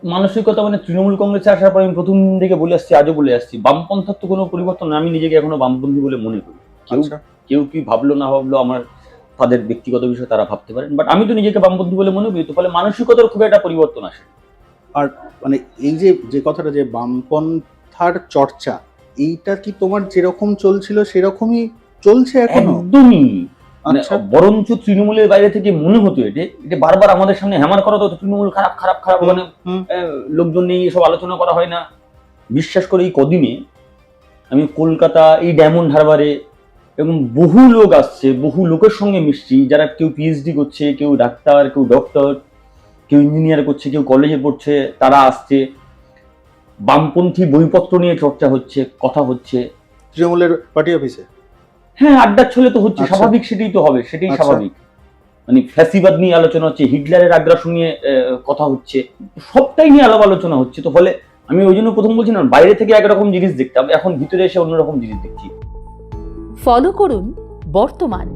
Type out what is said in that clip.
মানসিকতা মানে তৃণমূল কংগ্রেসে আসার পর আমি প্রথম দিন থেকে বলে আসছি, আজও বলে আসছি, বামপন্থার তো কোনো পরিবর্তন না। আমি নিজেকে এখনো বামপন্থী বলে মনে করি। কেউ আচ্ছা। কেউ কি ভাবলো না ভাবলো আমার তাদের ব্যক্তিগত বিষয়, তারা ভাবতে পারেন, বাট আমি তো নিজেকে বামপন্থী বলে মনে করি। তো ফলে মানসিকতার খুব একটা পরিবর্তন আসে। আর মানে এই যে যে কথাটা যে বামপন্থার চর্চা, এইটা কি তোমার যেরকম চলছিল সেরকমই চলছে এখনো? একদমই। মানে আচ্ছা। বরঞ্চ তৃণমূলের বাইরে থেকে মনে হতো এটা বারবার আমাদের সামনে হ্যামার করা হতো, তৃণমূল খারাপ খারাপ খারাপ, ওখানে হুম। লোকজন নিয়ে এসব আলোচনা করা হয় না। বিশ্বাস করে এই কদিনে আমি কলকাতা এই ডায়মন্ড হারবারে এবং বহু লোক আসছে, বহু লোকের সঙ্গে মিশছি, যারা কেউ পিএইচডি করছে, কেউ ডাক্তার, কেউ ডক্টর, কেউ ইঞ্জিনিয়ার করছে, কেউ কলেজে পড়ছে, তারা আসছে। বামপন্থী বইপত্র নিয়ে চর্চা হচ্ছে, কথা হচ্ছে। তৃণমূলের পার্টি অফিসে? হ্যাঁ, আড্ডার ছলে তো হচ্ছে, আচ্ছা। স্বাভাবিক, সেটাই তো হবে, সেটাই আচ্ছা। স্বাভাবিক। মানে ফ্যাসিবাদ নিয়ে আলোচনা হচ্ছে, হিটলারের আগ্রাসন নিয়ে কথা হচ্ছে, সবটাই নিয়ে আলাপ আলোচনা হচ্ছে। তো ফলে আমি ওই জন্য প্রথম বলছিলাম, বাইরে থেকে একরকম জিনিস দেখতাম, এখন ভিতরে এসে অন্যরকম জিনিস দেখছি। ফলো করুন বর্তমান।